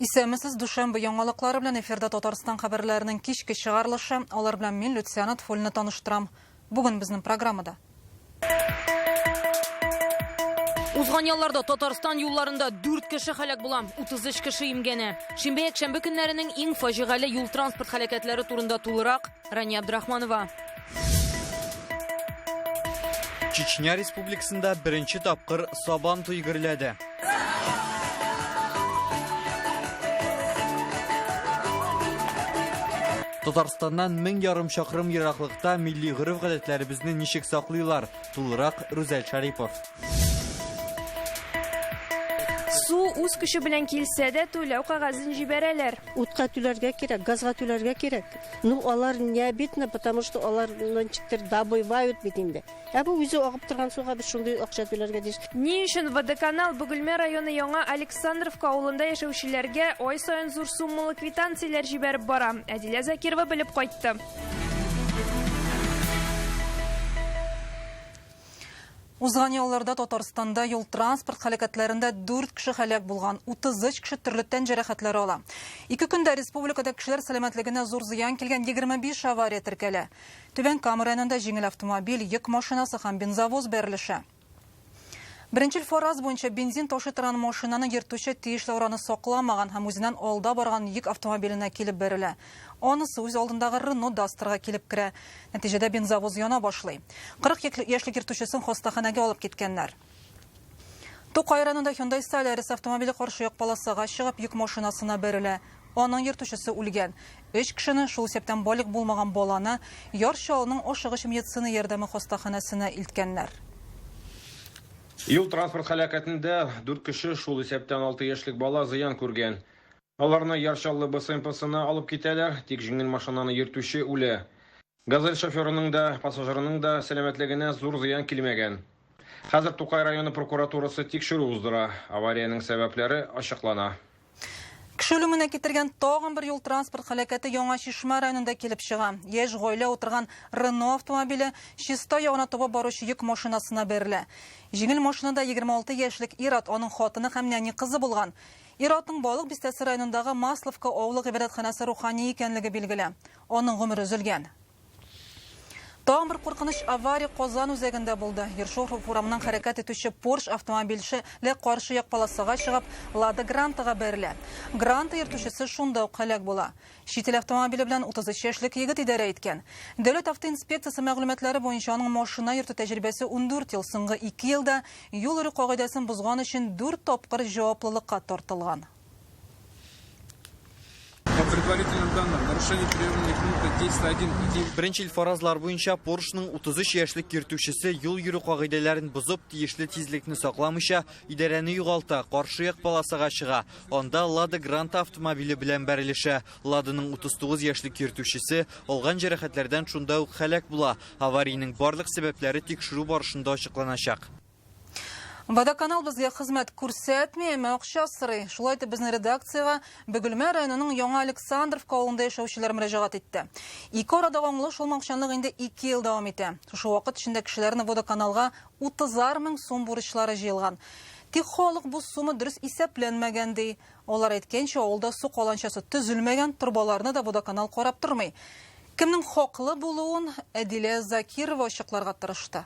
Исәмесез Душанбе яңалыклары белән эфирда Татарстан хәбәрләренең кичке чыгарылышы. Алар белән мин Люциана Тфольны таныштырам. Бүген безнең программада. Узган елларда Татарстан юлларында 4 кеше һәлак була, 33 кеше имгәнә. Шимбә-якшәмбе көннәренең иң фаҗигале юл транспорт һәлакәтләре турында тулырак Рания Абдрахманова. Чечня Республикасында беренче тапкыр Сабан туй гөрләде. Татарстаннан 1000 чакрым ераклыкта милли гореф-гадәтләребезне ничек саклыйлар? Тулырак Рүзәл Шарипов. Су үз көче белән килсә дә түләү кагазын җибәрәләр. Утка түләргә кирәк, газга түләргә кирәк. Ну, алар не обидно, потому что алар ничектер добывают бит инде. Бу үзе агып торган суга без шундый акча түләргә диш. Ни өчен Водоканал Бөгелмә районы Яңа Александровка авылында яшәүчеләргә ай саен зур суммалы квитанцияләр җибәреп бара? Әдилә Закирова белеп кайтты. Узган елларда Татарстанда юл транспорт һәлакәтләрендә 4 кеше һәлак булган, 33 кеше төрле тән җәрәхәтләре ала. 2 көндә республикада кешеләр сәламәтлегенә зур зыян килгән 25 авария теркәлә. Түбән Кама районында җиңел автомобиль, йөк машинасы һәм бензовоз бәрелеше. Беренчел фараз буенча бензин ташы торган машинаны йөртүче тиешле урынны сакламаган һәм үзеннән алда барган йөк автомобиленә килеп бәрелә. Анысы үз алдындагы Renault Dusterга килеп керә. Нәтиҗәдә бензовоз яна башлый. 40 яшьлек йөртүчесен хастаханәгә алып киткәннәр. Тукай районында Hyundai Solaris автомобиле каршы як полосага чыгып йөк машинасына бәрелә. Аның йөртүчесе үлгән. 3 кешене шул сәптән балык булмаган баланы Яршалының ашыгыч медицина ярдәме хастаханәсенә илткәннәр. Юл транспорт һәлакәтендә 4 кеше шул исәптән 6 яшьлек бала зыян күргән. Аларны Яршаллы БСМПсына алып китәләр, тик җиңел машинаны йөртүче үлә. Газель шоферының да, пассажирының да сәламәтлегенә зур зыян килмәгән. Хәзер Тукай районы прокуратурасы тикшерү уздыра. Аварияның сәбәпләре ачыклана. Кеше үлеменә китергән тагын бер юл транспорт һәлакәте Яңа Чишмә районында килеп чыга. Яшь гаилә утырган Renault автомобиле Чиста ягына таба баручы йөк машинасына бәрелә. Җиңел машинада 26 яшьлек ир-ат, аның хатыны һәм нәни кызы булган. Ир-атның Балык бистәсе районындагы Масловка авылы гыйбадәтханәсе рухани икәнлеге билгеле. Аның гомере өзелгән. Тагын бер куркыныч авария Казан үзәгендә булды. Ершов урамыннан хәрәкәт итүче Porsche автомобильчеле каршы як полосага чыгып, Lada Grantага бәрелә. Гранта йөртүчесе шунда ук һәлак була. Чит ил автомобиле белән 33 яшьлек егет идарә иткән. Дәүләт автоинспекциясе мәгълүматлары буенча аның машина йөртү тәҗрибәсе 14 ел, соңгы 2 елда юл йөрү кагыйдәсен бузган өчен 4 тапкыр җаваплылыкка тартылган. Беренчел фаразлар буенча Поршның 33 яшьлек йөртүчесе юл йөрү кагыйдәләрен бузып, тиешле тизлекне сакламыйча, идарәне югалта, каршы як полосага чыга. Анда Lada Granta автомобиле белән бәрелеше. Ладаның 39 яшьлек йөртүчесе алган җәрәхәтләрдән шунда ук һәлак була. Аварийның барлык сәбәпләре тикшерү барышында ачыкланачак. Водоканал безгә хезмәт күрсәтми, әмма акча сорый. Шулай итеп безнең редакциягә Бөгелмә районының Яңа Александровка авылында яшәүчеләр мөрәҗәгать итте. Ике арада дәвамлы шул макчанлык инде 2 ел дәвам итә. Шушы вакыт içендә кешеләрне водоканалга 30 мең сум бурычлары җыелган. Тик халык бу сума дөрес исәпләнмәгән ди. Алар әйткәнчә, авылда су каланчасы төзелмәгән, трубаларны да водоканал карап тормый. Кемнең хаклы булуын Әдилә Закирова ачыкларга тырышты.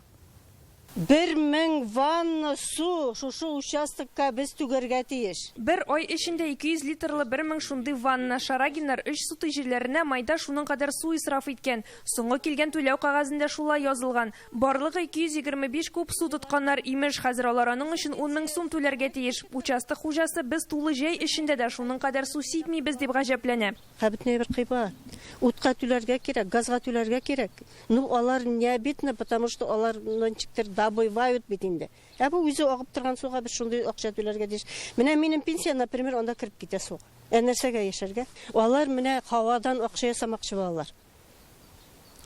1000 ванна су шушы участокка без түгәргә тиеш. Бер ай эчендә 200 литрлы 1000 шундый ванна Шарагиннар 3 су җирләренә майда шуның кадәр су исраф иткән. Соңгы килгән түләү кагазында шулай язылган. Барлыгы 225 куб су тотканнар, имеш, хәзер алар аның өчен 10 000 сум түләргә тиеш. Участок хуҗасы без тулы җәй эчендә дә шуның кадәр су сипмибез дип гаҗәпләнә. Хәбитне бер кыйбат. Утка түләргә кирәк, газга түләргә кирәк. Ну, алар не обидно, потому что алар ничектер добывают бит инде. Бу үзе агып торган суга без шундый акча түләргә диш. Менә минем пенсия, например, анда кирип китә суга. Нәрсәгә яшәргә? Алар менә һавадан акча ясамакчы булалар.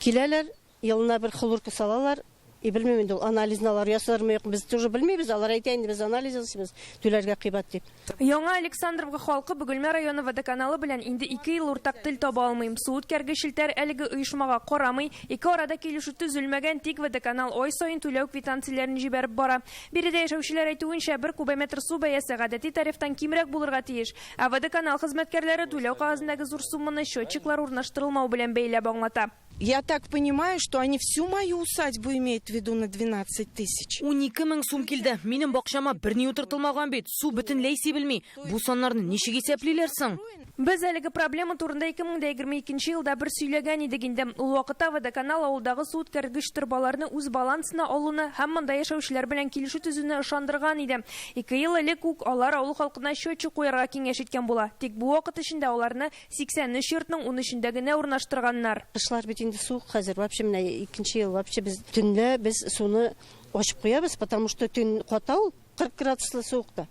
Киләләр, елына бер хлорка салалар, Білмейм енді ол анализналар ясармы, біз тоже білмейбіз, алар айтайын, біз анализ жасаймыз, түләргә кыйбат дип. Яңа Александровка халкы Бөгелмә районы водоканалы белән инде 2 ел уртак тел таба алмыйм. Су үткәргечләр әлеге оешмага карамый, ике арада килешү төзелмәгән, тик водоканал ай саен түләү квитанцияләрен җибәреп бара. Биредә яшәүчеләр әйтүенчә, 1 кубометр су бәясе гадәти тарифтан кимрәк булырга тиеш. Ә водоканал хезмәткәрләре түләү кагазындагы зур сумманы счетчиклар урнаштырылмау белән бәйләп аңлата. Я так понимаю, что они всю мою усадьбу имеют в виду на 12 тысяч. 12 мең сум килде. Минем бакчама берни утыртылмаган бит. Су бөтенләй сибелми. Бу саннарны ничек исәплиләр соң? Без әлеге проблема турында 2022 елда бер сөйләгән идек инде. Ул вакытта водоканал авылдагы су үткәргеч торбаларны үз балансына алуны һәм монда яшәүчеләр белән килешү төзүне ышандырган иде. 2 ел элек үк алар авыл халкына счетчик куярга киңәш иткән була. Тик бу вакыт эчендә аларны 83 йортның 13-ндә генә урнаштырганнар. Кышлар бит инде суык хәзер, вообще менә 2нче ел, вообще без төнлә без суны ачып куябыз, потому что төн катау 40 градуслы суыкта.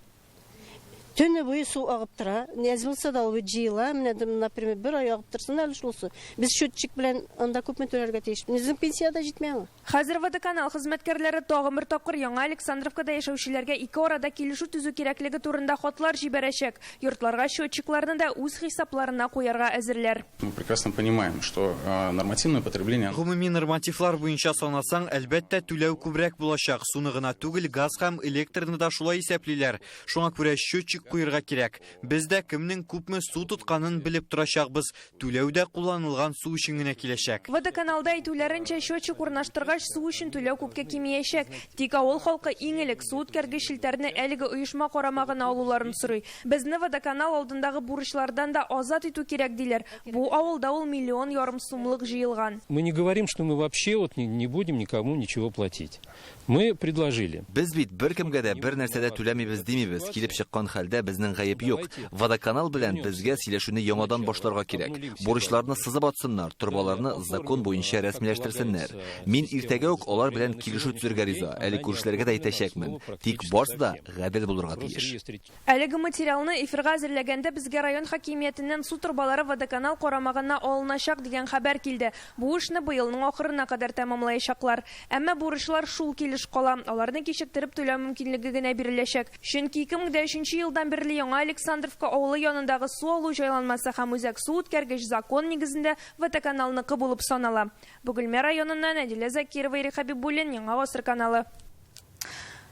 Төне буе су агып тора. Нәз булса да ул җыела, менә например, бер ай агып торсын әле шул су. Без счетчик белән анда күпме түләргә тиеш. Безнең пенсияда җитмәгән. Хәзер водоканал хезмәткәрләре тагын бер тапкыр Яңа Александровкада яшәүчеләргә 2 арада килешү төзү кирәклеге турында хатлар җибәрәчәк. Йортларга счетчикларны да үз хисапларына куярга әзерләр. Мы прекрасно понимаем, что нормативное потребление... Гомуми нормативлар буенча санасаң, әлбәттә түләү күбрәк булачак. Суны гына түгел, газ һәм электрны да шулай исәплиләр. Шуңа күрә счетчик куярга кирәк. Без дә кемнең күпме су тотканын белеп торачакбыз. Түләүдә кулланылган су өчен генә киләчәк. Водоканалда әйтүләренчә, счетчик урнаштыргач су өчен түләү күпкә кимиячәк. Тик авыл халкы иң элек су үткәргеч челтәрне әлеге оешма карамагына алуларын сорый. Безне водоканал алдындагы бурычлардан да азат итү кирәк диләр. Бу авылда ул 1,5 миллион сумлык җыелган. Мы не говорим, что мы вообще не будем никому ничего платить. Мы предложили. Без бит беркемгә дә бер нәрсәдә түләмибез димибез. Килеп чыккан хәлдә безнең гаеп юк. Водоканал белән безгә сөйләшүне яңадан башларга кирәк. Бурычларны сызып атсыннар, торбаларны закон буенча рәсмиләштерсеннәр. Мин иртәгә үк алар белән килешү төзергә риза. Әле күршеләргә дә әйтәчәкмен. Тик барсы да гадел булырга тиеш. Әлеге материалны эфирга әзерләгәндә безгә район хакимиятеннән су торбалары водоканал карамагына алыначак дигән хәбәр килде. Бу эшне быелның ахырына кадәр тәмамлаячаклар. Әмма бурычлар шул килеш кала. Аларны кичектереп түләү мөмкинлеге генә биреләчәк. Чөнки 2003 елдан бирле Яңа Александровка авылы янындагы су алу җайланмасы һәм үзәк су үткәргеч закон нигезендә водоканалныкы булып санала. Бөгелмә районыннан Әдилә Закирова, Ирек Хәбибуллин, Яңа Гасыр каналы.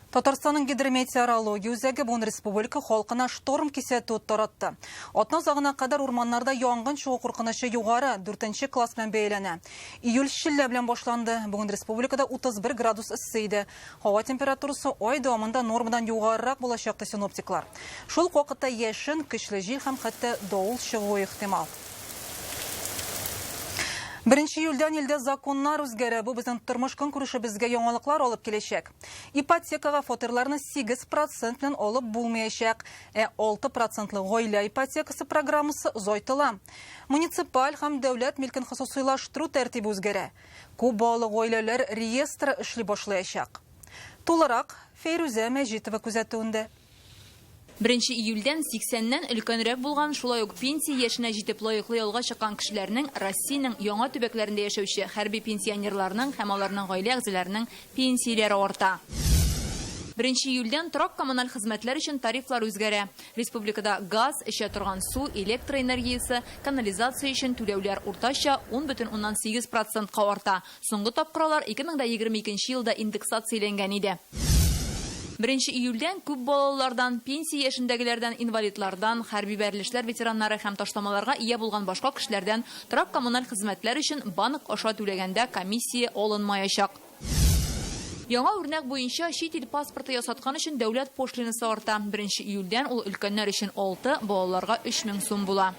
Татарстанның гидрометеорология үзәге бу республика халкына шторм кисәтү таратты. Атна загына кадәр урманнарда янгын чыгу куркынычы югары 4нче класс белән бәяләнә. Июль шиллә белән башланды. Бүген республикада 31 градус ыссы иде. Һава температурасы ай дәвамында нормадан югарырак булачак ди синоптиклар. Шул вакытта яшен, көчле җил һәм хәтта давыл чыгуы ихтимал. 1 июльдән илдә законнар үзгәрә. Бу безнең тормыш-көнкүреше безгә яңалыклар алып киләчәк. Ипотекага фатирларны 8% белән алып булмаячак, 6% гаилә ипотекасы программасы озайтыла. Муниципаль һәм дәүләт милкен хосусыйлаштыру тәртибе үзгәрә. Күп балалы гаиләләр реестры эшли башлаячак. Тулырак Фәйрүзә Мәҗитова күзәтүендә. 1 июльдән 80ннән өлкәнрәк булган шулай ук пенсия яшенә җитеп лаеклы ялга чыккан кешеләрнең Россиянең яңа төбәкләрендә яшәүче хәрби пенсионерларның һәм аларның гаилә әгъзаларының пенсияләре арта. 1 июльдән торак коммуналь хезмәтләр өчен тарифлар үзгәрә. Республикада газ, эчә торган су, электроэнергиясе, канализация өчен түләүләр уртача 10,8% арта. Соңгы тапкырлар 2022 елда индексацияләнгән иде. 1 июльдән күп балалардан, пенсия яшендәгеләрдән, инвалидлардан, хәрби бәрелешләр ветераннары һәм ташламаларга ия булган башка кешеләрдән торак коммуналь хезмәтләр өчен банк аша түләгәндә комиссия алынмаячак. Яңа үрнәк буенча чит ил паспорты ясаткан өчен дәүләт пошлинасы арта. 1 июльдән ул өлкәннәр өчен 6, балаларга 3000 сум була.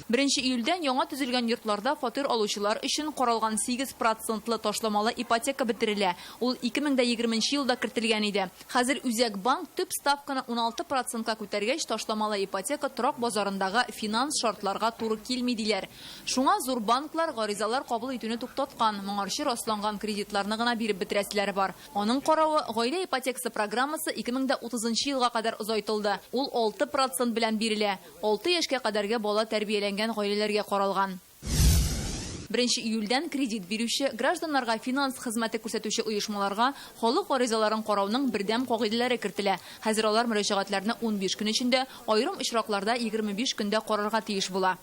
1 июльдән яңа төзелгән йортларда фатир алучылар өчен каралган 8% ташламалы ипотека бетерелә. Ул 2020 елда кертелгән иде. Хәзер үзәк банк төп ставканы 16%-ка күтәргәч, ташламалы ипотека торак базарындагы финанс шартларга туры килми диләр. Шуңа зур банклар гаризалар кабул итүне туктаткан, моңарчы расланган кредитларны гына биреп бетерәселәре бар. Аның каравы, гаилә ипотекасы программасы 2030 елга кадәр озайтылды. Ул 6% белән бирелә. 6 яшькә кадәрге бала тәрбияләнгән гаиләләргә каралган. 1 июльдән кредит бирүче, гражданнарга финанс хезмәте күрсәтүче оешмаларга халык гаризаларын карауның бердәм кагыйдәләре кертелә. Хәзер алар мөрәҗәгатьләрне 15 көн эчендә, аерым очракларда 25 көндә карарга тиеш була.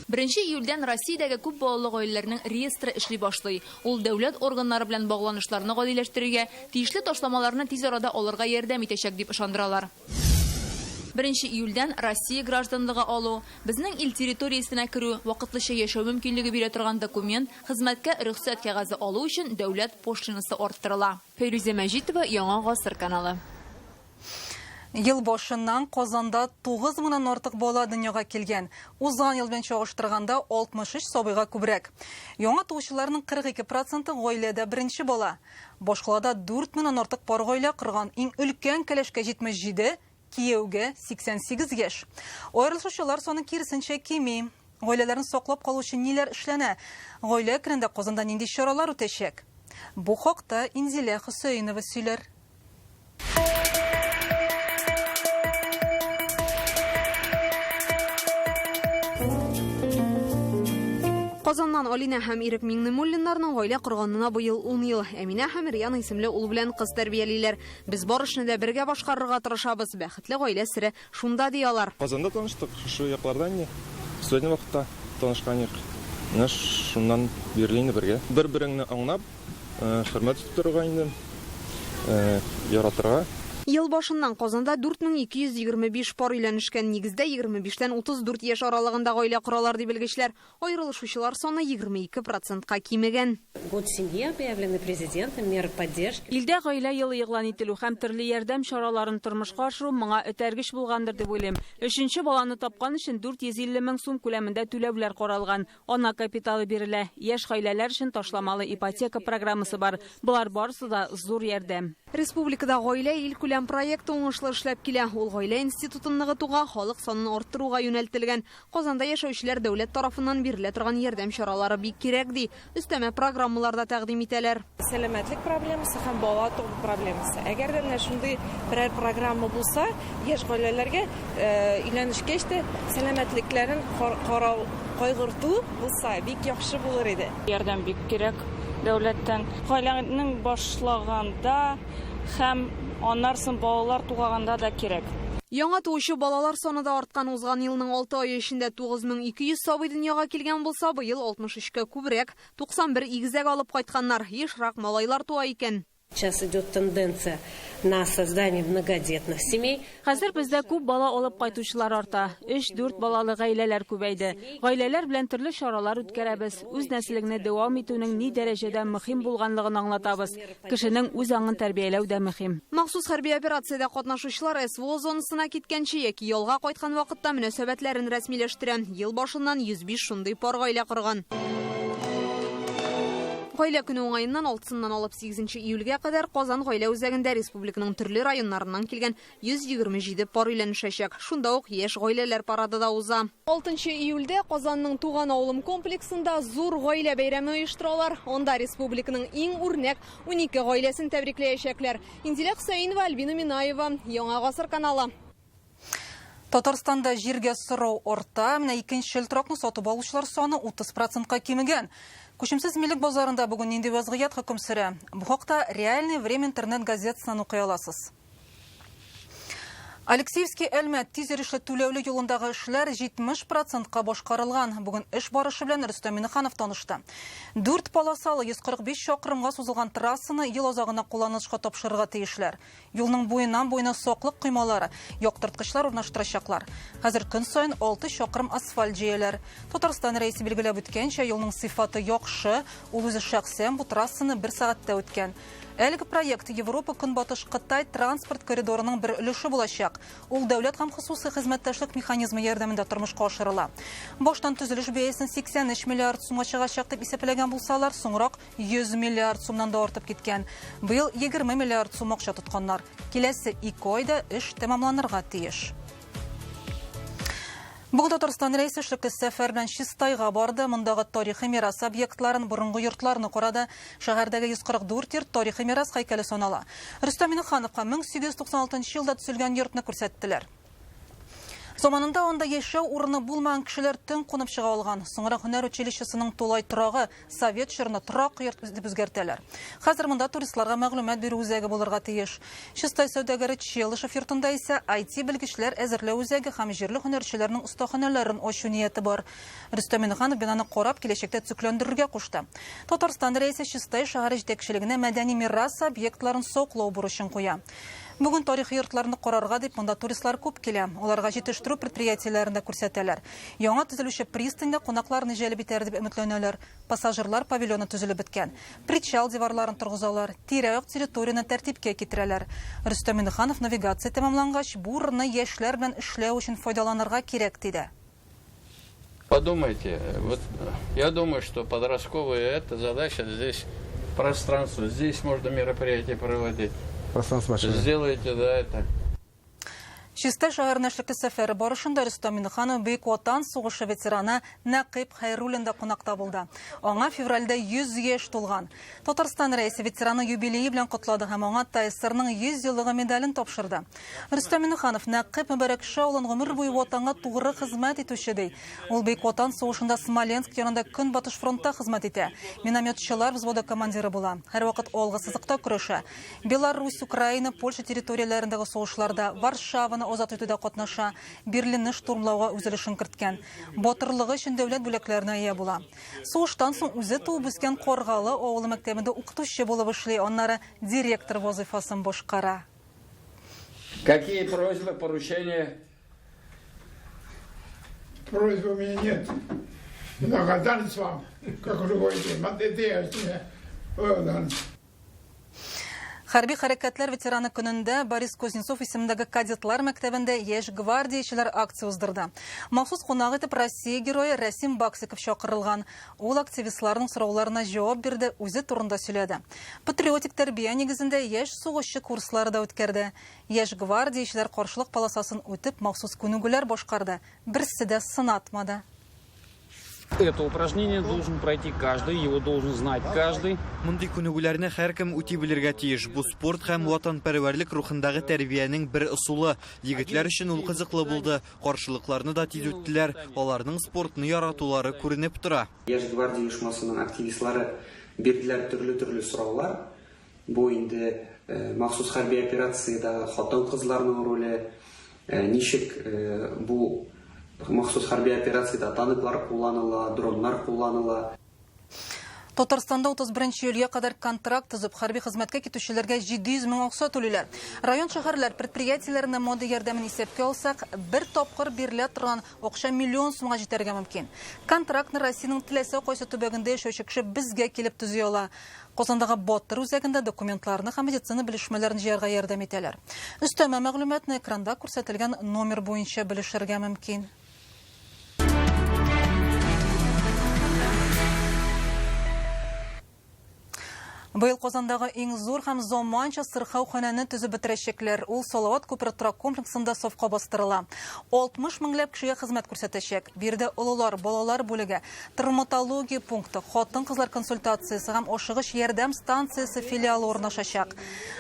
1 июльдән Россиядәге күп балалы гаиләләрнең реестры эшли башлый. Ул дәүләт органнары белән багланышларны гадиләштерергә, тиешле ташламаларны тиз арада алырга ярдәм итәчәк дип ышандыралар. 1 июльдән Россия гражданлыгы алу, безнең ил территориясенә керү, вакытлыча яшәү мөмкинлеге бирә торган документ, хезмәткә рөхсәт кәгазе алу өчен дәүләт поштасы арттырыла. Фәйрүзә Мәҗитова, Яңа Гасыр каналы. Ел башыннан Казанда 9 меңнән артык бала дөньяга килгән. Узган ел белән чагыштырганда 63 сабыйга күбрәк. Яңа туучыларның 42% гаиләдә беренче бала. Башкалада 4 меңнән артык пар гаилә корган. Иң өлкән кәләшкә 77, кияүгә 88 яшь. Аерылышучылар саны киресенчә кими. Гаиләләрне саклап калу өчен ниләр эшләнә? Гаилә кирендә Казанда нинди чаралар үтәчәк? Бу хакта Инзилә Хөсәенова сөйләр. Казаннан Алина һәм Ирек Миңнемуллиннарның гаилә корганына быел 10 ел. Әминә һәм Риан исемле ул белән кыз тәрбиялиләр. Без барышны да бергә башкарырга тырышабыз. Бәхетле гаилә сире шунда диялар. Казанда таныштык, шу яклардан не. Сегодня вакытта танышкан идек. Менә шуннан Берлинне бергә. Бер-береңне аңлап, хөрмәт итәргә инде. Яратырга. Ел башыннан Казанда 4225 пар өйләнешкән, нигездә 25-тән 34 яшь аралыгында гаилә коралар дип белгечләр. Аерылышучылар саны 22%-ка кимегән. Год семьи объявлены президентом, меры поддержки. Илдә гаилә елы игълан ителү һәм төрле ярдәм чараларын тормышка ашыру моңа этәргеч булгандыр дип уйлыйм. 3нче баланы тапкан өчен 450 мең сум күләмендә түләүләр каралган. Ана капиталы бирелә. Яшь гаиләләр өчен ташламалы ипотека программасы бар. Булар барысы да зур ярдәм. Республикада гаилә ил күләм проекты уңышлы эшләп килә. Ул гаилә институтын ныгытуга, халык санын арттыруга юнәлтелгән. Казанда яшәүчеләр дәүләт тарафыннан бирелә торган ярдәм чаралары бик кирәк ди. Үстәмә программаларда тәкъдим итәләр. Сәламәтлек проблемасы һәм бала туу проблемасы. Әгәр дә шундый берәр программа булса, яшь гаиләләргә өйләнешкәч тә сәламәтлекләрен карау, кайгырту булса, бик яхшы булыр иде. Ярдәм бик кирәк дәүләттән. Гаиләнең башлаганда һәм аннан балалар туганда да кирәк. Яңа туучы балалар саны да арткан. Узган елның 6 ай эчендә 9200 сабый дөньяга килгән булса, быел 63-кә күбрәк, 91 игезәк алып кайтканнар, ешрак малайлар туа икән. Сейчас идет тенденция на создание многодетных семей. Хәзер бездә күп бала алып кайтучылар арта. 3-4 балалы гаиләләр күбәйде. Гаиләләр белән төрле чаралар үткәрәбез. Үз нәселеңне дәвам итүнең ни дәрәҗәдә мөһим булганлыгын аңлатабыз. Кешенең үз аңын тәрбияләү дә мөһим. Махсус хәрби операциядә катнашучылар СВО зонасына киткәнче яки ялга кайткан вакытта мөнәсәбәтләрен рәсмиләштерә. Ел башыннан 105 шундый пар гаилә корган. Гаилә көне уңаеннан 6-ннан алып 8 июльгә кадәр Казан гаилә үзәгендә республиканың төрле районнарыннан килгән 127 пар өйләнешәчәк. Шунда ук яшь гаиләләр парады да уза. 6 июльдә Казанның Туган авылым комплексында зур гаилә бәйрәме оештыралар. Онда республиканың иң үрнәк 12 гаиләсен тәбрикләячәкләр. Инзилә Хөсәенова, Альбина Минаева, Яңа Гасыр каналы. Татарстанда җиргә сорау арта, менә икенче торакны сатып алучылар саны 30%-ка кимегән. Күчемсез милек базарында бүген нинди вазгыять хөкем сөрә? Бу хакта Реальное время интернет газетасынан укый аласыз. Алексеевский Әлмәт тиз эрешле түләүле юлындагы эшләр 70%-ка башкарылган. Бүген эш барышы белән Рөстәм Миннеханов танышты. 4 полосалы 145 чакрымга сузылган трассаны ел азагына кулланышка тапшырырга тиешләр. Юлның буена саклык коймалары, яктырткычлар урнаштырачаклар. Хәзер көн саен 6 чакрым асфальт җыялар. Татарстан рәисе билгеләп үткәнчә, юлның сыйфаты яхшы, ул үзе шәхсән бу трассаны 1 сәгатьтә үткән. Әлеге проект Европа Көнбатыш Кытай транспорт коридорының бер өлеше булачак. Ул дәүләт һәм хосусый хезмәттәшлек механизмы ярдәмендә тормышка ашырыла. Баштан төзелеш бәясен 83 миллиард сумга чыгачак дип исәпләгән булсалар, соңрак 100 миллиард сумнан да артып киткән. Быел 20 миллиард сум акча тотканнар. Киләсе 2 айда эш тәмамланырга тиеш. Бүген Татарстан рәисе эшлекле сәфәр белән Чистайга барды. Мондагы тарихи мирас объектларын, борынгы йортларны карады. Шәһәрдәге 144 йорт тарихи мирас һәйкәле санала. Рөстәм Миннехановка 1896 елда төзелгән йортны күрсәттеләр. Заманында онда яшәү урыны булмаган кешеләр төн кунып чыга алган. Соңра һөнәр училищесының тулай торагы Совет чорына торак йорт дип үзгәртәләр. Хәзер монда туристларга мәгълүмат бирү үзәге булырга тиеш. Чистай сәүдәгәре Челышев йортында исә IT белгечләр әзерләү үзәге һәм җирле һөнәрчеләрнең остаханәләрен ачу нияте бар. Рөстәм Миннеханов бинаны карап киләчәктә төзекләндерергә кушты. Татарстан рәисе Чистай шәһәр җитәкчелегенә мәдәни мирас объектларын саклау бурычын куя. Бүген тарихи йортларны карарга дип монда туристлар күп килә. Аларга җитештерү предприятиеләрендә күрсәтәләр. Яңа төзелүче пристаньда кунакларны җәлеп итәр дип өметләнәләр. Пассажирлар павильоны төзелеп беткән. Причал диварларын торгызалар, тирә-як территорияны тәртипкә китерәләр. Рөстәм Миннеханов навигация тәмамлангач, бу урынны яшьләр белән эшләү өчен файдаланырга кирәк диде. Подумайте, вот я думаю, что подростковая это задача здесь пространство, здесь можно мероприятия проводить. Сделайте, да, это. Чистай шәһәренә эшлекле сәфәре барышында Рөстәм Миннеханов Бөек Ватан сугышы ветераны Нәкыйб Хәйруллинда кунакта булды. Аңа февральдә 100 яшь тулган. Татарстан рәисе ветераны юбилее белән котлады һәм аңа ТСРның 100 еллыгы медален тапшырды. Рөстәм Миннеханов Нәкыйб Мөбарәк шаулын гомер буе ватанга тугры хезмәт итүче ди. Ул Бөек Ватан сугышында Смоленск янында Көнбатыш фронтта хезмәт итә. Минометчылар взводы командиры була. Һәрвакыт алгы сызыкта көрәшә. Беларусь, Украина, Польша территорияләрендәге сугышларда, Варшава озат итүдә катнаша, Берлинны штурмлауга үзелешен керткән. Батырлыгы өчен дәүләт бүләкләренә ия була. Сугыштан соң үзе туып үскән Каргалы авылы мәктәбендә укытучы булып эшли, аннары директор вазифасын башкара. Какие просьбы, поручения? Просьб у меня нет. Благодарность вам, как любой день. Хәрби хәрәкәтләр ветераны көнендә Борис Кузнецов исемендәге кадетлар мәктәбендә яшь гвардиячеләр акция уздырды. Махсус кунак итеп Россия герое Расим Баксиков чакырылган. Ул активистларның сорауларына җавап бирде, үзе турында сөйләде. Патриотик тәрбия нигезендә яшь сугышчы курслары да үткәрде. Яшь гвардиячеләр каршылык полосасын үтеп махсус күнегүләр башкарды. Берсе дә сынатмады. Это упражнение должен пройти каждый, его должен знать каждый. Мондый күнегүләрне һәркем үти белергә тиеш. Бу спорт һәм ватанпәрвәрлек рухындагы тәрбиянең бер ысулы. Егетләр өчен ул кызыклы булды. Каршылыкларны да тиз үттеләр. Аларның спортны яратулары күренеп тора. Яшь гвардия оешмасының активистлары бирделәр төрле сораулар. Бу инде махсус хәрби операциядә хатын-кызларның роле, ничек бу махсус хәрби операциядә танклар кулланыла, дроннар кулланыла. Татарстанда 31 июльгә кадәр контракт төзеп, хәрби хезмәткә китүчеләргә 700 мең акча түлиләр. Район шәһәрләр предприятиеләренә моды ярдәмен исәпкә алсак, бер тапкыр бирелә торган акча миллион сумга җитәргә мөмкин. Контрактны Россиянең теләсә кайсы төбәгендә яшәүче кеше безгә килеп төзи ала. Казандагы Батыр үзәгендә документларны һәм медицина белешмәләрен җыярга ярдәм итәләр. Өстәмә мәгълүматны экранда күрсәтелгән номер буенча белешергә мөмкин. Быел Казандагы иң зур һәм заманча сырхауханәне төзеп бетерәчәкләр. Ул Салават күпер торак комплексында сафка бастырыла. 60 меңләп кешегә хезмәт күрсәтәчәк. Бирдә олылар, балалар бүлеге, травматология пункты, хатын-кызлар консультациясе һәм ашыгыч ярдәм станциясе филиалы урнашачак.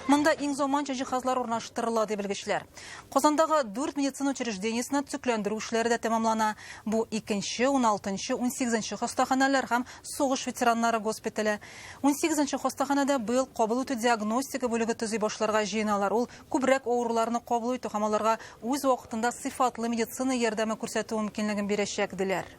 Монда иң заманча җиһазлар урнаштырыла дип белгечләр. Казандагы 4 медицина учреждениесенә төзекләндерү эшләре дә тәмамлана. Бу 2-нче, 16-нче, 18-нче хастаханәләр һәм сугыш ветераннары госпитале. 18-нче хастаханәдә быел кабул итү диагностика бүлеге төзи башларга җыеналар. Ул күбрәк авыруларны кабул итү һәм аларга үз вакытында сыйфатлы медицина ярдәме күрсәтү мөмкинлеген бирәчәк диләр.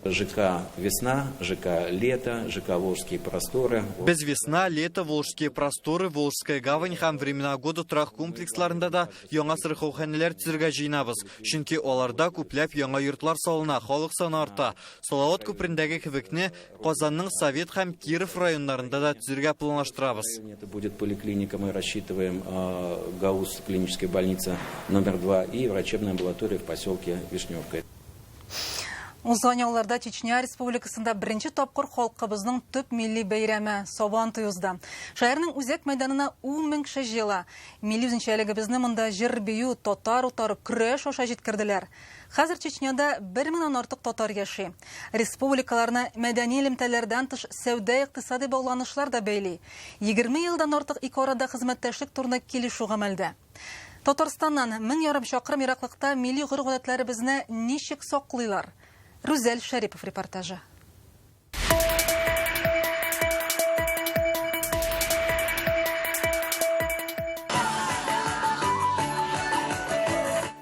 ЖК «Весна», ЖК «Лето», ЖК «Волжские просторы». Без «Весна», «Лето», «Волжские просторы», «Волжская гавань» һәм «Времена года» торак комплексларында да яңа сырхауханәләр төзергә җыенабыз. Чөнки аларда күпләп яңа йортлар салына, халык саны арта. Салават күперендәге кебекне Казанның Совет һәм Киров районнарында да төзергә планлаштырабыз. Это будет поликлиника, мы рассчитываем ГАУЗ, клиническая больница номер 2 и врачебная амбулатория в поселке Вишневка. Узган елларда Чечня Республикасында беренче тапкыр халкыбызның төп милли бәйрәме Сабан туйызда. Шәһәрнең үзәк мәйданына 10 мең кеше җыела. Милли үзенчәлегебезне монда җыр бию, татар утары, көрәш аша җиткерделәр. Хәзер Чечняда 1 меңнән артык татар яши. Республикаларны мәдәни элемтәләрдән тыш сәүдә-икътисади багланышлар да бәйли. 20 елдан артык ике арада хезмәттәшлек турында килешү гамәлдә. Татарстаннан 1000 шақырым ераклыкта милли гөргәтләребезне ничек саклыйлар? Рүзәл Шәрипов репортажы.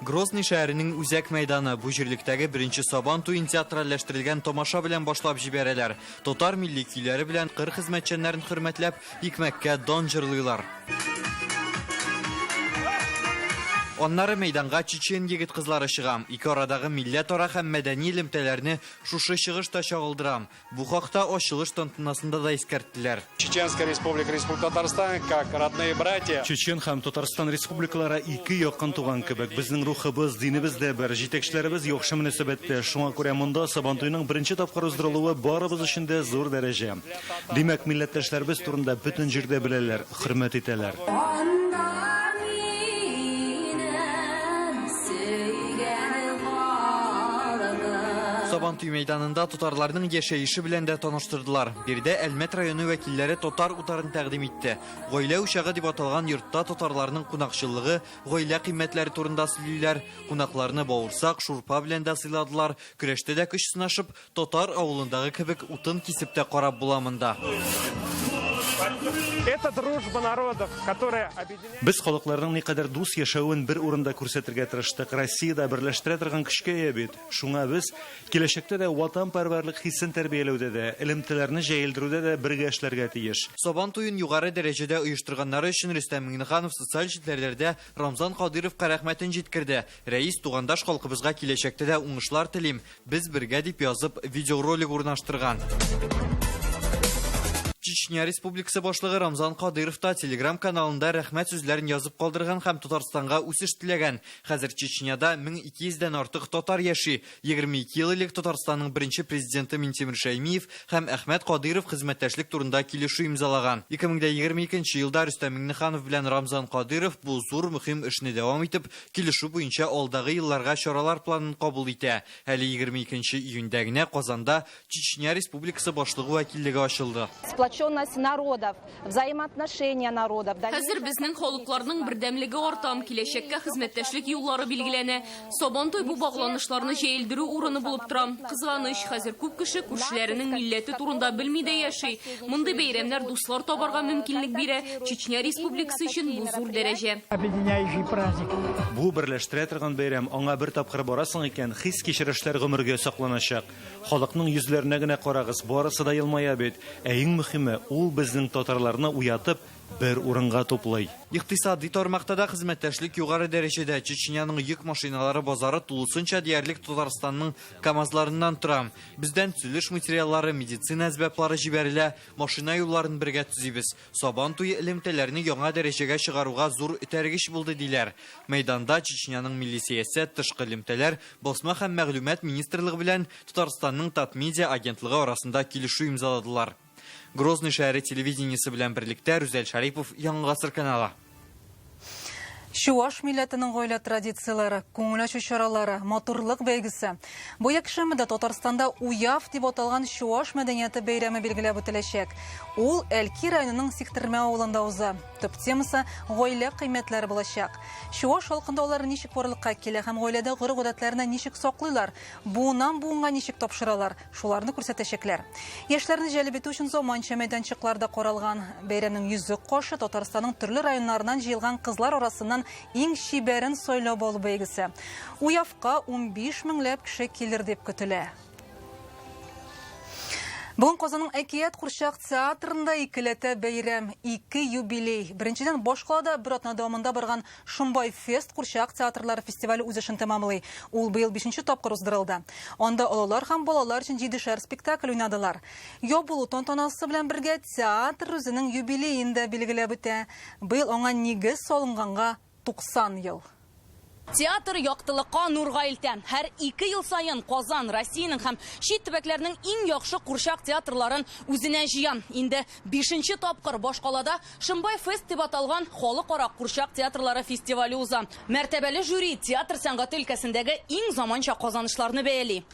Грозный шәһәренең үзәк мәйданы бу җирлектәге беренче Сабан туен театральләштерелгән тамаша белән башлап җибәрәләр. Татар милли көйләре белән кыр хезмәтчәннәрен хөрмәтләп, икмәккә дан җырлыйлар. Оннары мәйданга чечен егет кызлары чыгам. Ике арадагы милләт-ара һәм мәдәни элемтәләрне шушы чыгышта чагылдырам. Бу хакта ачылыш тантанасында да искәрттеләр. Чеченская республика, Республика Татарстан, как родные братья. Чечен һәм Татарстан республикалары ике якын туган кебек. Безнең рухыбыз, динебез дә бер, җитәкчеләребез яхшы мөнәсәбәттә. Шуңа күрә монда Сабан туеның беренче тапкыр уздырылуы барыбыз өчен дә зур дәрәҗә. Димәк, милләттәшләребез турында бөтен җирдә беләләр, хөрмәт итәләр. Сабан туй мәйданында татарларның яшәеше белән дә таныштырдылар. Бирдә Әлмәт районы вәкилләре татар утарын тәкъдим итте. Гаилә учагы дип аталган йортта татарларның кунакчылыгы, гаилә кыйммәтләре турында сөйлиләр. Кунакларны бавырсак, шурпа белән дә сыйладылар. Көрәштә дә көч сынашып, татар авылындагы кебек утын кисеп тә карап була монда. Это дружба народов, которая объединяет. Без халыкларның никадәр дус яшәвен бер урында күрсәтергә тырыштык. Россиядә берләштерә торган көчкә бит. Шуңа без киләчәктә дә ватанпәрвәрлек хиссен тәрбияләүдә дә, элемтәләрне җәелдерүдә дә бергә эшләргә тиеш. Сабан туен югары дәрәҗәдә оештырганнары өчен Рөстәм Миңнеханов социаль җитләрләрдә Рамзан Кадыровка рәхмәтен җиткерде. Рәис тугандаш халкыбызга киләчәктә дә уңышлар телим. Без бергә дип язып видеоролик урнаштырган. Чечня Республикасы башлыгы Рамзан Кадыров та Telegram каналында рәхмәт сүзләрен язып калдырган һәм Татарстанга үсеш теләгән. Хәзер Чечняда 1200-дән артык татар яши. 22 ел элек Татарстанның беренче президенты Минтимер Шәймиев һәм Әхмәт Кадыров хезмәттәшлек турында килешү имзалаган. 2022 елда Рөстәм Миңнеханов белән Рамзан Кадыров бу зур мөһим эшне дәвам итеп, килешү буенча алдагы елларга чаралар планын кабул итә. Әле 22 июньдә генә Казанда Чечня Республикасы башлыгы вәкиллеге ачылды. Народов, взаимоотношения народов. Хәзер безнең халыкларның бердәмлеге артам, киләчәккә хезмәттәшлек юллары билгеләнә. Сабан туй бу багланышларны җәелдерү урыны булып тора. Кызганыч, хәзер күп кеше күршеләренең милләте турында белми дә яши. Мондый бәйрәмнәр дуслар табарга мөмкинлек бирә. Чечня Республикасы өчен бу зур дәрәҗә. Объединяющий праздник. Бу берләштерә торган бәйрәм аңа бер тапкыр барасың икән, хис кичерешләр гомергә сакланачак. Халыкның йөзләренә генә карагыз, барысы да елмая бит. Ә иң мөһиме, ул безнең татарларны уятып, бер урынга туплый. Икътисади тармакта да хезмәттәшлек югары дәрәҗәдә. Чечняның йөк машиналары базары тулысынча диярлек Татарстанның КАМАЗларыннан тора. Бездән төзелеш материаллары, медицина әсбаплары җибәрелә, машина юлларын бергә төзибез. Сабан туе элемтәләрне яңа дәрәҗәгә чыгаруга зур этәргеч булды диләр. Мәйданда Чечняның милли сәясәт, тышкы элемтәләр, басма һәм мәгълүмат министрлыгы белән Татарстанның Татмедиа агентлыгы арасында килешү имзаладылар. Грозный шәһәре телевидениесе белән берлектә Рүзәл Шәрипов, Яңа гасыр каналы. Чуаш милләтенең гаилә традицияләре, күңел ачу чаралары, матурлык бәйгесе. Бу якшәмәдә Татарстанда Уяв дип аталган Чуаш мәдәнияте бәйрәме билгеләп үтеләчәк. Ул Әлки районының Сиктермә авылында уза. Төп темасы гаилә кыйммәтләре булачак. Чуаш халкында алар ничек барлыкка килә һәм гаиләдә гореф-гадәтләрне ничек саклыйлар, буыннан буынга ничек тапшыралар, шуларны күрсәтәчәкләр. Яшьләрне җәлеп итү өчен заманча мәйданчыкларда каралган. Бәйрәмнең йөзек кашы Татарстанның төрле районнарыннан җыелган кызлар арасыннан иң шибәрен сайлап алу бәйгесе. Уявка 15 меңләп кеше килер дип көтелә. Бүген Казанның Әкият Курчак театрында икеләтә бәйрәм, 2 юбилей. Беренчедән башкалада бер атна дәвамында барган Шумбай фест Курчак театрлары фестивале үз эшен тәмамлый. Ул быел 5нче тапкыр уздырылды. Анда олалар һәм балалар өчен 7 спектакль уйнадылар. Ябылу тантанасы белән бергә театр үзенең юбилеен дә билгеләп үтә. Быел аңа нигез салынганга 90 ел. Театр яктылыкка нурга илтә. Һәр 2 ел сайын Казан, Россиянең һәм чит төбәкләрнең иң яхшы Курчак театрларын үзенә җыян. Инде 5нче тапкыр башкалада Шымбай фест дип аталган халыкара Курчак театрлары фестивале уза. Мәртәбәле жюри театр сәнгате өлкәсендәге иң заманча казанышларны бәяли.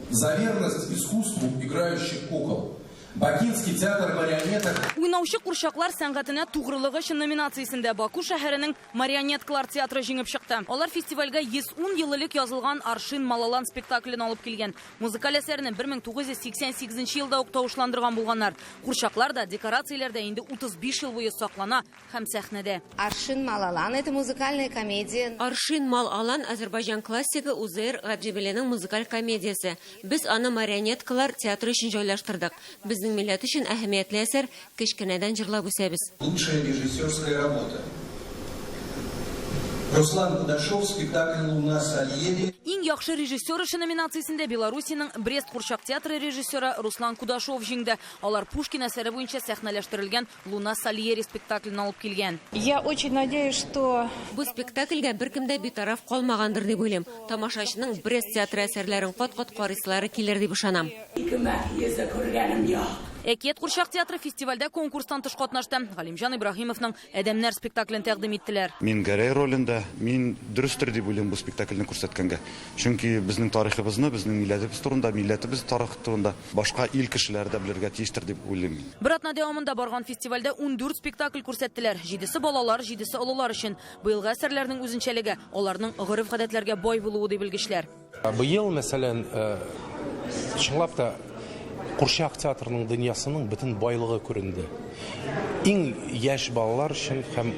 За верность искусству играющих кукол Бакинский театр марионеток. Уйнаучы курчаклар сәнгатенә тугрылыгы өчен номинациясендә Баку шәһәренең Марионеткалар театры җиңеп чыкты. Алар фестивальгә 110 ел элек язылган Аршин Малалан спектаклен алып килгән. Музыкаль әсәрне 1988 елда ук тавышландырган булганнар. Курчаклар да, декорацияләр дә инде 35 ел буе саклана һәм сәхнәдә. Аршин Малалан это музыкальная комедия. Аршин Малалан Азербайҗан классигы Узейр Гаджибеленең музыкаль комедиясе. Без аны Марионеткалар театры өчен җайлаштырдык. Безнең милләт өчен әһәмиятле әсәр, кечкенәдән җырлап үсәбез. Лучшая режиссерская работа. Руслан Кудашов, спектакль «Луна Сальери». Иң яхшы режиссер эше номинациясендә Беларусиянең Брест Курчак театры режиссеры Руслан Кудашов җиңде. Алар Пушкин әсәре буенча сәхнәләштерелгән «Луна Сальери» спектаклен алып килгән. Я очень надеюсь, что Бу спектакльгә беркем дә битараф калмагандыр дип уйлыйм. Тамашачының Брест театры әсәрләрен кат-кат карыйсылары килер дип ышанам. Әкият Курчак театры фестивальдә конкурстан тыш катнашты. Галимҗан Ибраһимовның «Әдәмнәр» спектаклен тәкъдим иттеләр. Мин Гәрәй ролендә, мин дөрестер дип уйлыйм бу спектакльне күрсәткәнгә. Чөнки безнең тарихыбызны, безнең милләтебез турында, милләтебез тарихы турында башка ил кешеләре дә белергә тиештер дип уйлыйм. Бер атна дәвамында барган фестивальдә 14 спектакль күрсәттеләр. 7се балалар, 7се олылар өчен. Быелгы әсәрләрнең үзенчәлеге, аларның гореф-гадәтләргә бай булуы дип белгечләр. Быел, мәсәлән, чынлап та Курчак театрының дөньясының бөтен байлыгы күренде. Иң яшь балалар өчен һәм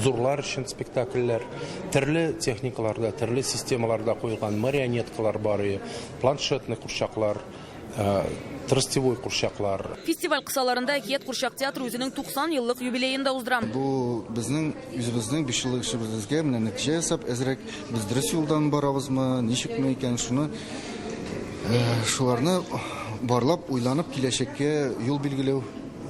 зурлар өчен спектакльләр, төрле техникаларда, төрле системаларда куелган марионеткалар бар, планшетный курчаклар, тростевой курчаклар. Фестиваль кысаларында Әкият Курчак театры үзенең 90 еллык юбилеен да уздыра. Бу безнең үзебезнең 5 еллык эшебезгә менә нәтиҗә ясап, әзрәк без дөрес юлдан барабызмы, ничекме икән шуны шуларны барлап, уйланып киләчәккә юл билгеләү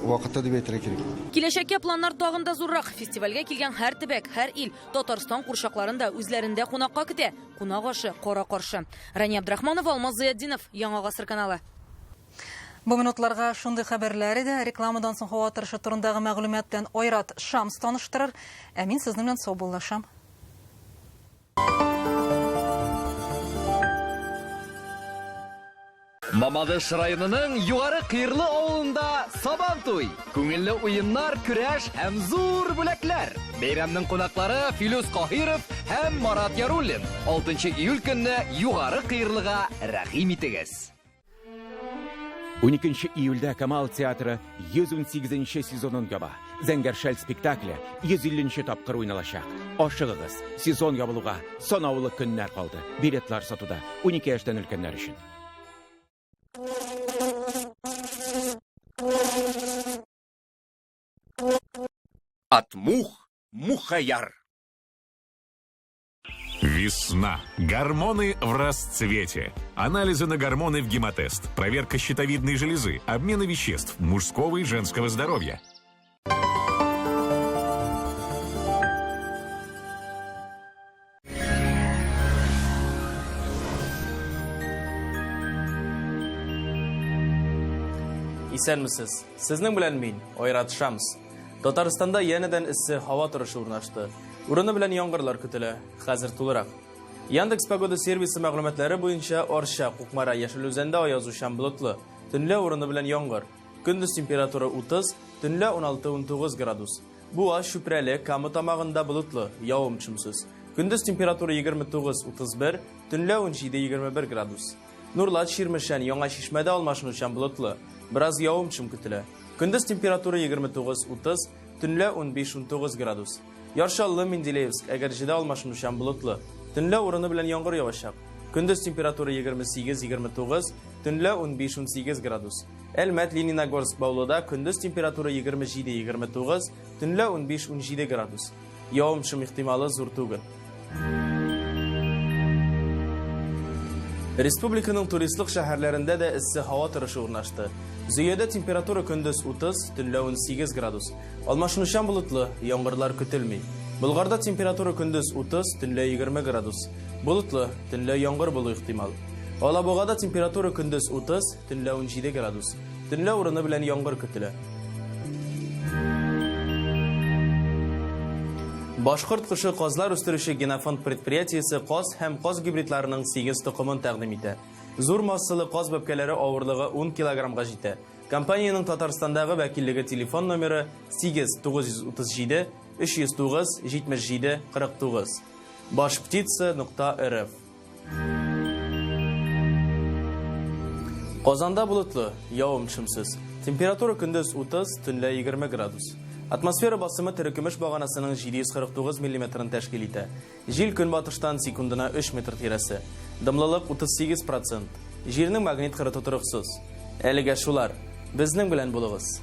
вакыты дип әйтергә кирәк. Киләчәккә планнар тагын да зуррак. Фестивальгә килгән һәр төбәк, һәр ил Татарстан курчакларын да үзләрендә кунакка көтә. Кунак ашы кара каршы. Рәни Абдрахманов, Алмаз Зыятдинов, Яңа гасыр каналы. Бу минутларга шундый хәбәрләр иде. Рекламадан соң һава торышы турындагы мәгълүмат белән Айрат Шамс таныштырыр. Ә мин сезнең белән сау булышам. Мамадыш районының югары Кыйрлы авылында Сабантуй. Күңелле уеннар, көрәш һәм зур бүләкләр. Бәйрәмнең кунаклары Филус Каһиров һәм Марат Яруллин. 6 июль көнне югары Кыйрлыга рәхим итегез. 12 июльдә Камал театры 118-нче сезонын яба. Зәңгәршәл спектакле 150-нче тапкыр уйналачак. Ашыгыгыз, сезон ябылуга санаулы көннәр калды. Билетлар сатуда 12 яшьтән өлкәннәр өчен. От мух мухояр. Весна. Гормоны в расцвете. Анализы на гормоны в гемотест. Проверка щитовидной железы. Обмены веществ мужского и женского здоровья. Исәнмесез. Сезнең белән мин, Айрат Шамс. Татарстанда янәдән иссе һава торышы урнашты. Урыны белән яңгырлар көтелә. Хәзер тулырак. Яндекс погода сервисы мәгълүматлары буенча Арча, Кукмара, Яшел Үзәндә аязучан болытлы. Төнлә урыны белән яңгыр. Көндез температура 30, төнлә 16-19 градус. Буа, Шүпрәле, Камы тамагында болытлы, явым-чымсыз. Көндез температура 29-31, төнлә 17-21 градус. Нурлат, Ширмешән, Яңа Шишмәдә алмашынучан болытлы. Biraz явым-чым көтелә. Көндез температура 29-30, төнлә 15-19 градус. Яршаллы, Менделеевск, Әгәрҗедә алмашынучан болытлы. Төнлә урыны белән яңгыр явачак. Көндез температура 28-29, төнлә 15-18 градус. Әлмәт, Лениногорск, Баулыда көндез температура 27-29, төнлә 15-17 градус. Явым-чым ихтималы зур түгел. Республиканың туристлык шәһәрләрендә дә иссе һава торышы урнашты. Зөядә температура көндез 30, төнлә 18 градус. Алмашынучан болытлы, яңгырлар көтелми. Болгарда температура көндез 30, төнлә 20 градус. Болытлы, төнлә яңгыр булу ихтимал. Алабугада температура көндез 30, төнлә 17 градус. Төнлә урыны белән яңгыр көтелә. Башкорт кышы казлар үстерүче Генофонд предприятиесе каз һәм каз гибридларының 8 токымын тәкъдим итә. Зур массалы каз бәбкәләре авырлыгы 10 килограммга җитә. Компаниянең Татарстандагы вәкиллеге телефон номеры 8937 309 77 49. bashptitsa.rf. Казанда булытлы, явым-төшемсез. Температура көндез 30, төнлә 20 градус. Атмосфера басымы терекөмеш баганасының 749 мм тәшкил итә. Җил көнбатыштан секундына 3 метр тирәсе. Дымлылык 38%. Җирнең магнит кыры тотрыксыз. Әлегә шулар. Безнең белән булыгыз.